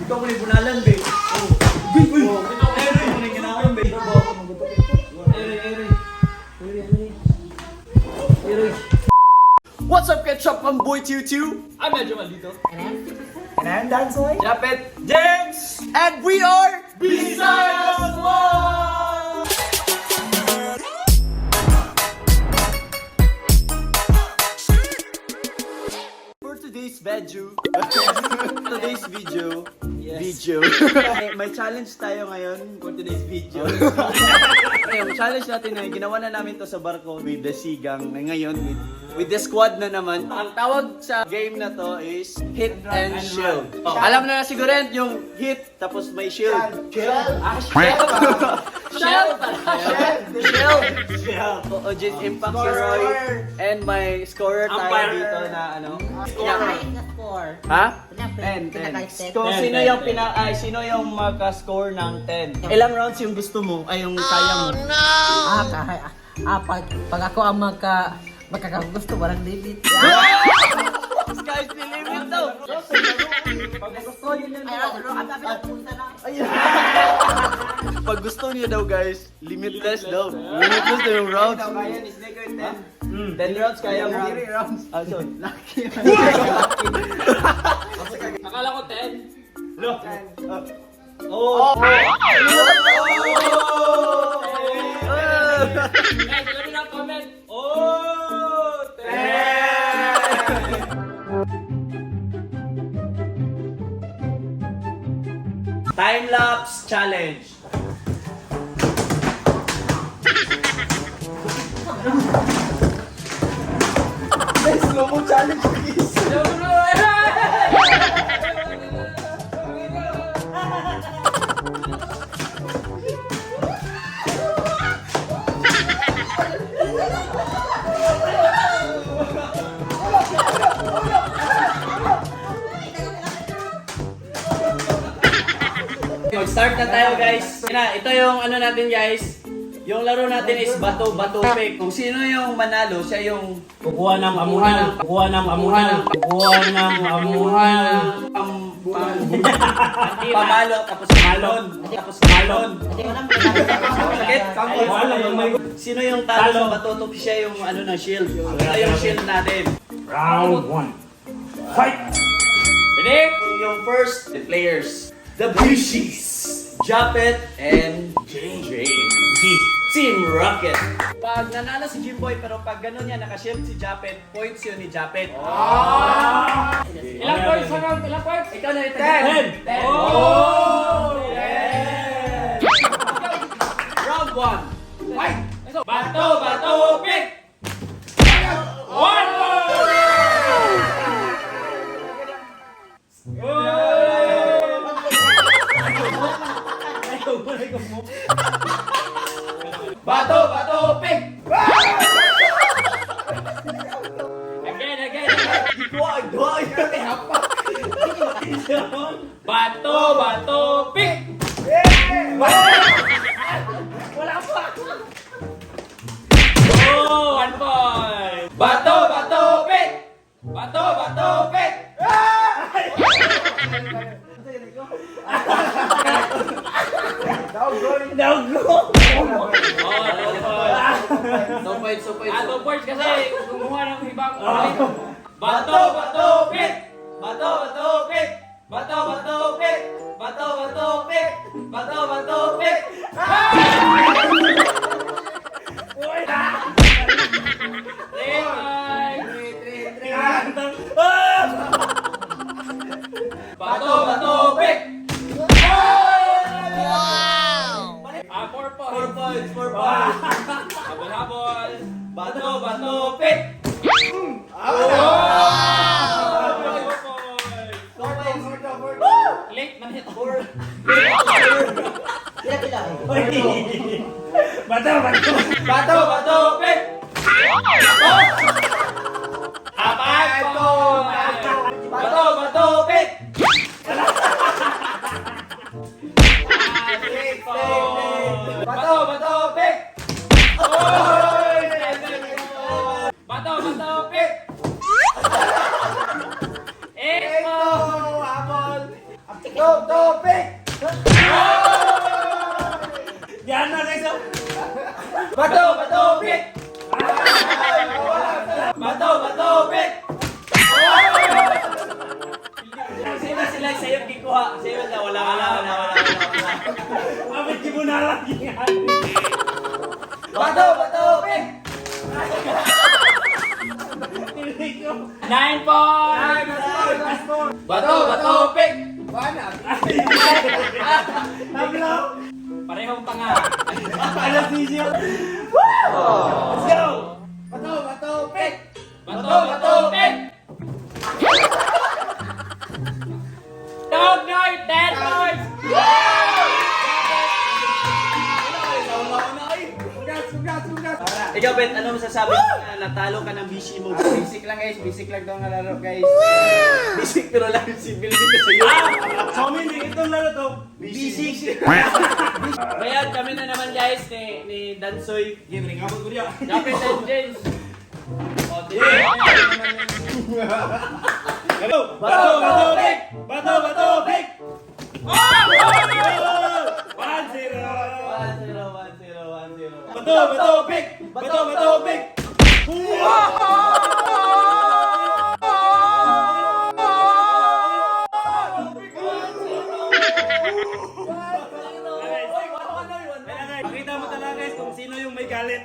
Ikaw mo ni bunalan, be. Oh. Uy! Eri! Mo ni ginaon, be. Eri! What's up, Ketchup? I'm Boy Tiu. I'm Medyo Maldito. And I'm Dansoy. Japet, James, and we are Bisayas One! For today's video, may challenge tayo ngayon for today's video. Yung challenge natin ay ginawa na namin to sa barko with the Sigang. Ngayon, with the squad na naman. Ang tawag sa game na to is hit and shield. Alam na siguro yung hit, tapos may shield. Shell. Shield! Ojin Impact si Roy. And may scorer tayo dito na ano. Score. Ha? 10. 10. Kung sino yung maka-score ng 10. Ilang rounds yung gusto mo? Ay, yung kaya mo? Pag ako ang magkakagusto, walang limit. Sky's the limit daw! Pag gusto niyo daw guys, limitless daw. Limitless daw yung rounds. 10 rounds kaya mo. 3 rounds. So, lucky. Akala ko 10. Look. Oh! Guys, sabi ng comment. Oh! 10! Time-lapse challenge. Slow mo challenge please. Start na tayo guys. Ito yung ano natin guys. Yung laro natin is bato-bato pick. Kung sino yung manalo, siya yung Kukuha ng amuhan. pamalo, tapos malon. Sakit? Sino yung talo sa bato, siya yung ano na shield. Ito yung shield natin. Round 1. Fight! Ready? Yung first, the players. The Bushies. Japet and James. Team Rocket. Pag nanalo si Jimboy, pero pag gano'n yan, nakashield si Japet, points yun ni Japet. Ilang points sa round? Ilang points? Ikaw na ito. 10! 10. Oh! Round 1. Fight! Bato, pick! 1! Bato, pick! Again! Duwag! Bato, pick! Oh, 1 point! Bato, pick! Bato, pick! Naugo! Oh, 2 points. 2 points kasi kumuha ng ibang ulit. Bato, pick! Bato, pick! Bato, pick! 4 points. 4 points. Habol. Bato, pick! Late man ito. Bato, pick! 5 points. Bato, pick! 6 points. Bato, pick! Bato, pick! 8 points. Topic! Yan na guys. Bato, topic! Pick! Sila sa'yo kikuha. Sa'yo na wala. Abit di mo na lang yan. Bato, pick! 9 points. Bato, pick! Parehong tanga. Anesthesia! Let's go. Bato, pick! Bato, pick. Dog night, 10 points. Ikaw, Bet, ano masasabi na natalo ka ng BC mo? Basic lang guys, basic lang daw ang laro guys. Basic pero lang si Billy ko sa'yo. So, hindi itong laro to. Basic. Bayan kami na naman guys ni Dansoy. Game ring abot ko diya. Dapat and James. O, di Hello. Bato, pick. Bato, pick. 1-0. 1-0. Bato, pick. Bato, pick. Pakita mo talaga guys kung sino yung may galit.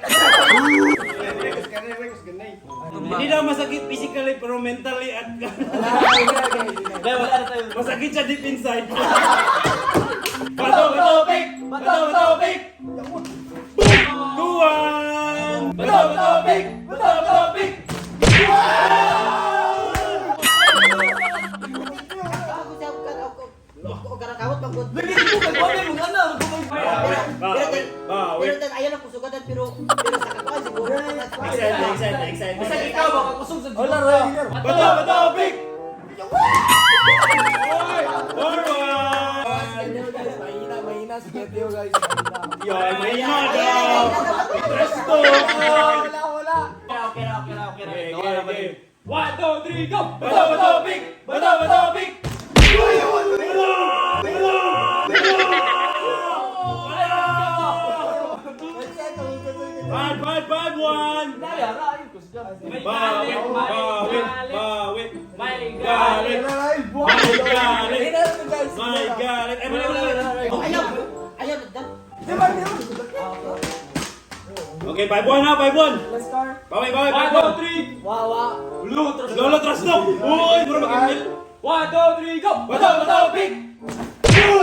Hindi daw masakit physically pero mentally at Dahil wala na tayo. masakit siya deep inside. Bato, pick. Bato, pick. 2-1. Bato, pick. Bato, pick. Bawi. Excited. Basta ikaw, baka kusog sa Bato, pick. 4-1. Mahina si Keteo guys. Yan, mahina daw. Presto. Okay. Okay. 1, 2, 3, go! Bato, pick! Bato, pick! Bad one! Bawi! My galit. My galit! Ay, mali! Okay, 5-1 na, 5-1! Let's start. Bawi, 1, 2, 3. 5-1! Lolo, trust no! Uy, puro mag-email! 1, 2, 3, go! Bato, pick! 6-1!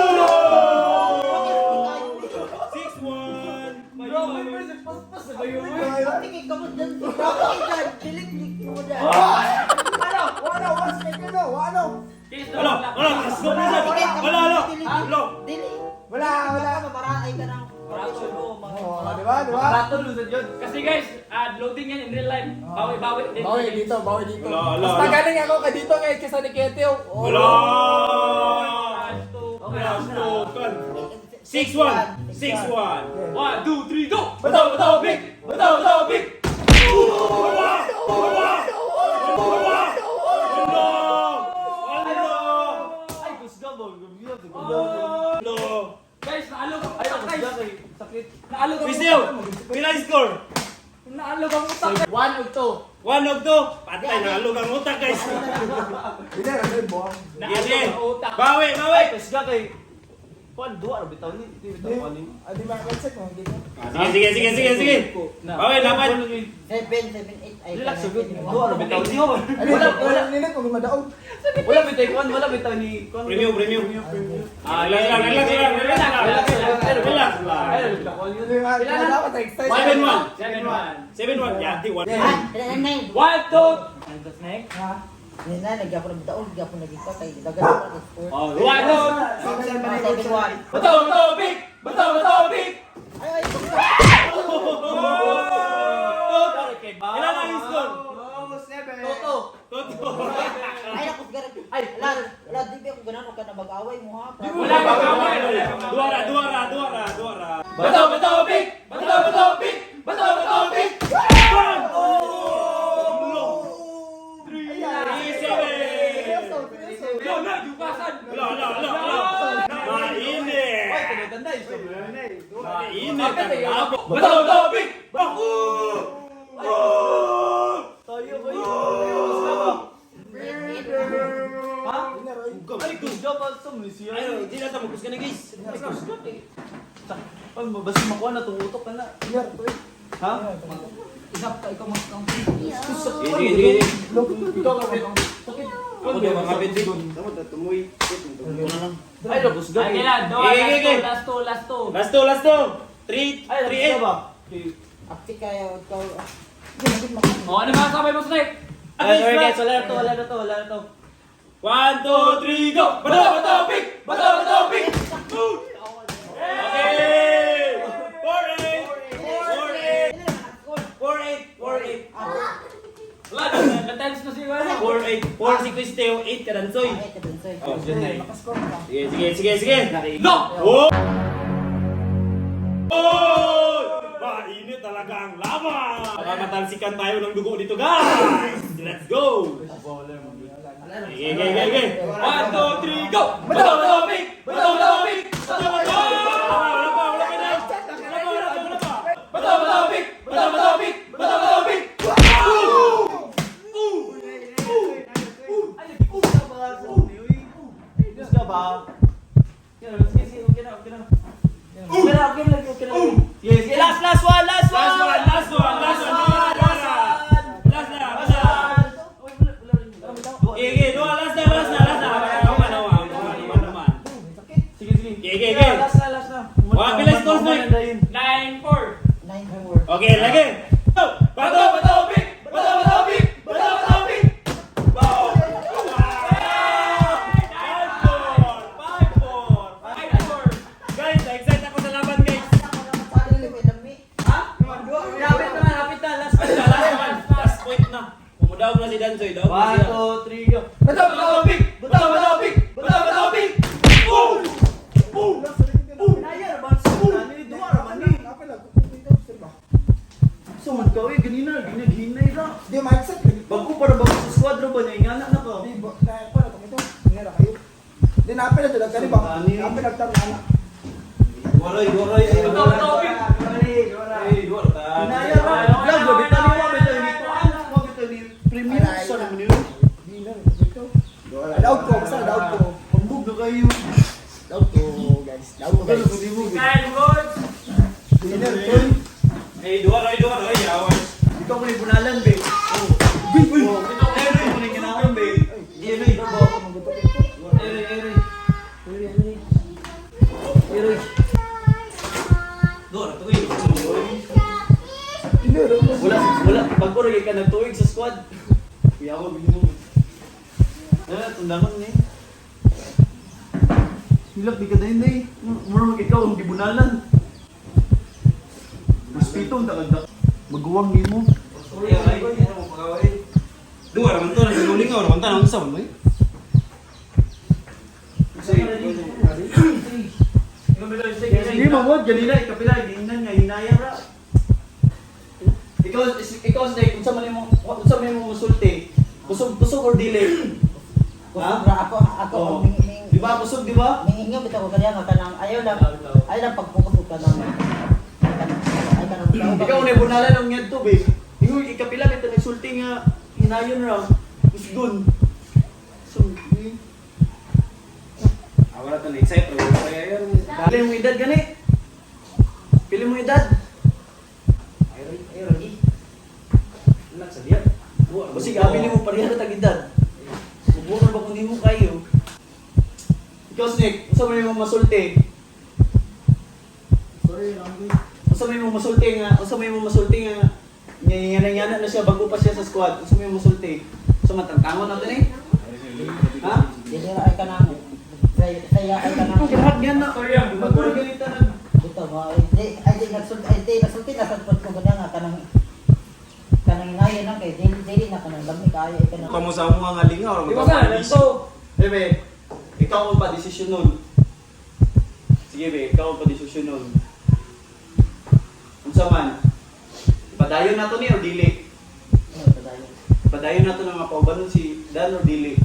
Kasi guys, loading yan in real life. Bawi din. Bawi dito. Wala. Mas magaling ako ka dito guys kaysa ni Keteo. Wala! Kan. 6-1! 6-1! 1, 2, 3, go! Bato, pick! Bato, pick! Ay, kusga mo. Guys, naalog ang utak, guys. Sakit. Naalog ang Pisteo! utak. Pila score? Naalog ang utak. 1 or 2. 1 of 2. Patay, nalog ang utak guys. Naalog Sige. ang utak. Bawi! Ay, kusga kay... Kuan, dua or bitaw ni. Di bitaw kuan ni. Adi ba mindset mo dito? Sige. Bawi, laban. 7, 8, ay. Relax, sugod. Dua or bitaw ni. Wala nilit mo madaog. Wala bitaw kuan, wala bitaw ni kuan. Premium. Relax lang. Dapat exercise. 7-1. Yati, 1. 1, 2. Nina, nagyapon ng bitaon, nagyapon ng gita, kay dagan ako ng sport. 1, 2. 7-1. Bato, pick. Ay, Ilan ang score? Toto. ay, nakos garap. Ay, Wala, di ba ako ganun, ka na mag-away mo ha? Wala mag-away. Duara. Bato, pick. Wala. Mainit ang labo. Bato, topic! Tayo kayo. Gusto ba? Ha? Ay, gusto ba sa munisyon? Ayun, hindi na tapos ka na guys. Basta makuha na, tumutok ka na. Ha? Ikaw mag-count. Sige. Ikaw ka ba? Ako din mga kapit din. Ay, gusto ba? Okay lang, last two. Last two. 3, Ay, 3, 8. ba? Apti kaya ikaw. O, ano mga sabay mo, Snake? Ay, sorry guys, wala na to. 1, 2, 3, go! Bato, pick! Bato, pick! Okay! 4-8. Wala, na-tense na siya. 4-8. 4 si Cristeo, 8 ka dansoy. Ay, kadunsoy. Oh, yun na eh. Nakaskor ka. Sige. Go! Oh! Oh! Mainit talaga ang laban! Makakatalsikan tayo ng dugo dito, guys! Let's go! Sige. 1, 2, 3, go! Bato, pick! Bato, pick! Wala pa! Bato, pick! Bato, pick! Gusto ba? Okay na. Yes, last one. Sige. Last na. Wah, bilis scores na. 9-4. 9-4. Okay, lagi. Bato, pick! Bato, pick! Wow! 5-4. Guys, excited ako sa laban, guys. Lapit na. Last point na. Pumudaw na si Dansoy. Daw na 1, siya. 2, 3, go. Bato, pick! Boom! Naya, naman sa ni Duwa raman ni. Suman ka eh, ganina, ginaghinay ra. Di mindset. Bago para bago sa squadro ba niya, ingana na ko. Di ba? Kaya pa na ito. Ngira kayo. Di napil na dyan. Kani ba? Napil nagtarana. Goray. Naya ra. Ay, Vlog, bitaw ni mo, bitaw ni Tuan, mo bitaw ni Premium sa naman yun. Di na. Dito. Daog ko. Basta daog ko. Pambog na kayo. Daog ko, guys. Daog ko, guys. Dinner, Eh, dua. Awas. ikaw mo yung bunalan, be. Uy. Eroy mo na yung ginahon, be. Eroy. Eroy. Dua, tuwi. Hindi, daog ko. Wala. Pag rin ka nagtuig sa squad. Kuya ako, bigyan mo. Tundangan niya. Hilak, di ka dahil na eh. Mura ikaw, ang gibunalan. Mosquito, takagdak. Maguwang din mo. Dua, naman to. Nagululing ka. Naman to. Naman sa mo eh. Hindi mo, ganila, ikapila, giingnan nga, hinayang ra. Ikaw, Snake, kung saan man mo musulti, busog or dili? Ako Oo. ming Di ba, busog, di ba? mingingaw bitaw ko kanya nga kanang ayaw lang pagpukot ka nang ay kanang Ikaw na bunalan ng ngad to, babe. Ingoy, ikapila, ito nagsulti nga, hinayon ra. Usdun. So, Wala to na-excite. pili mo edad gani. Pili mo edad. Anak sa diyan. O sige, abili mo pareha na tag-edad. Subukan ba kung di mo kayo? Ikaw, Snake, usa mo yung masulti. Usa mo yung masulti nga, nyana na siya bago pa siya sa squad. Usa mo yung masulti. So matangkangon natin eh. Ha? dili ra ay kanang saya ay kanang Ang lahat yan na. Magorganita na. buta mo ay di nagsulti na sa pagpukot ko kanya nga kanang inayon nang kay dili na kanang lami kaya ay kanang Kamu sa mga ngalingaw. Di ba ka? Ganito. Bebe, ikaw ang pa-desisyon nun. Sige be, ikaw ang pa-desisyon nun. Kung saan man, ipadayon na to niya o dili? Ipadayon na to ng mga paubanon si Dan o dili?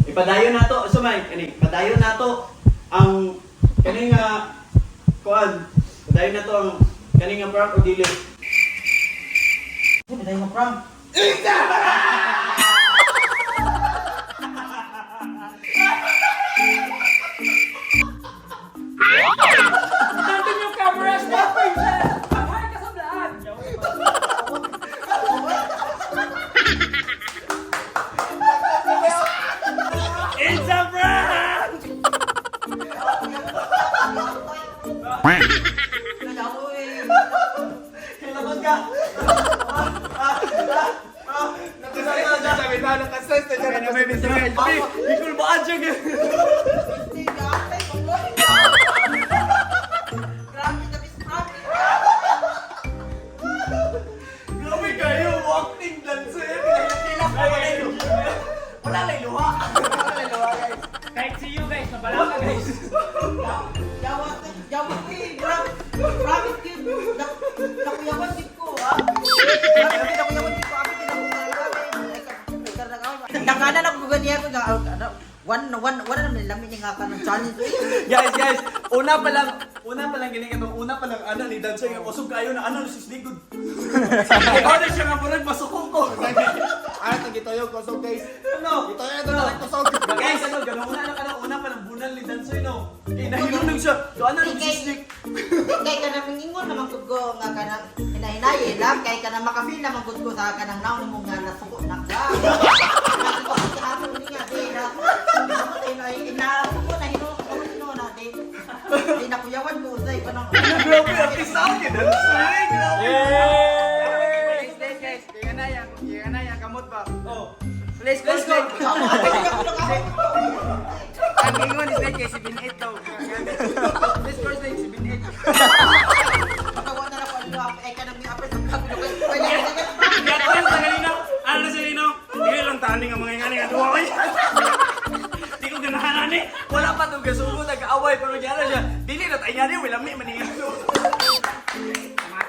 Ipadayon na to, sumay, ipadayon na to ang Kani nga, kuan, dahil na to ang kani nga prank o dili. Hindi tayo mag-prank. Natin yung camera, stop it! Paghay ka sa vlog! It's a prank! Kaya ako eh. Kailangan ka! Nakasal na dyan! Sabi na, nakasal na dyan! May bisagay! Ikul ba adyo ka? Hindi ka atay, pagloy ka. Grabe na bis-grabe. Grabe kayo! Acting dancer! Wala lang luha! Wala lang luha guys! Kahit see you guys, nabala ka guys! Yawat eh, grabe kid. Nakuyawan din ko, ha? Nakuyawan din ko, abi din ako. Nakanan ako ganyan ko na one naman lamin nga ka ng challenge. Guys! Una pa lang ganyan una pa lang ano ni dancer nga kusog kayo na ano sis ligod. Ikaw na siya nga murag masukong ko. Ano ito gitoyog kusog guys? Ano? Gitoyog ito na kusog. Guys, ano, ganun una pa lang bunal ni dancer no. Nahilunod siya. So ano ni sis lig? Kay ka na mingingon naman gud ko nga kanang hinay-hinay lang kay ka na makafeel naman gud ko sa kanang naon mo nga nasuko na ka. Ako ni nga di na. Inasuko na hino na di. Di na kuyawan ko usay kanang. Grabe, artista ka dancer. Guys, kaya na yan, kamot ba? Oh. Let's go. Ang ingon is like si Binit daw. This first like si Binit. Pagawa na ako ano ay kanang mi apres ang kagulo kay. Gatuin sa kanina! Ano sa kanina? Hindi lang tani nga mga ingani nga duwa ko Di ko ganahan ni! Wala pa tong gasubo nag-away pero gyara siya. Dili na tayo ni wala mi maningan.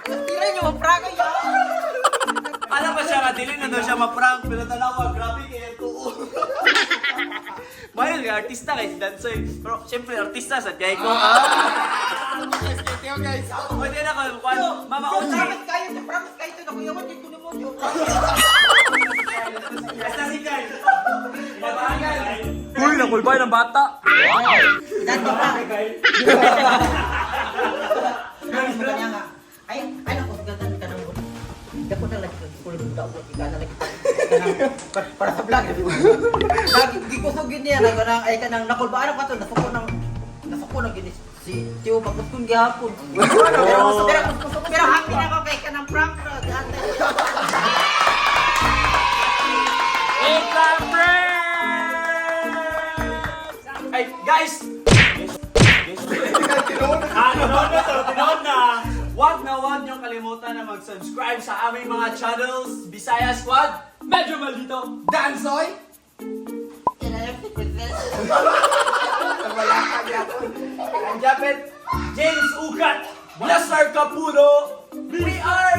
Tira niyo ang praga ya. Alam ba siya nga dili na daw siya ma-prank pero tanawa grabe kaya tuo. Bayan nga artista kay si dancer. Pero syempre artista sa kay ko. Guys, Pwede na ko Mama Ochi. Promise kayo to na kuyawan dito ni mo. Basta si Kai! Mabagay! Uy, nakulbay ng bata. Dati pa. Kanya nga. Ay nako gadan ka nang. Dako na lagi ko daw ika na lagi. Para sa vlog. Lagi gikusugin niya na kanang ay kanang nakulbaan pa to nasuko nang ginis si Tio Makutkun gihapon. Pero happy na ako kay kanang prank ra dati. It's a prank! Ay, guys! Tinood na! Huwag niyong kalimutan na mag-subscribe sa aming mga channels, Bisaya Squad, Medyo Maldito, Dansoy. and Japet, James Ukat, Lester Caputo, we are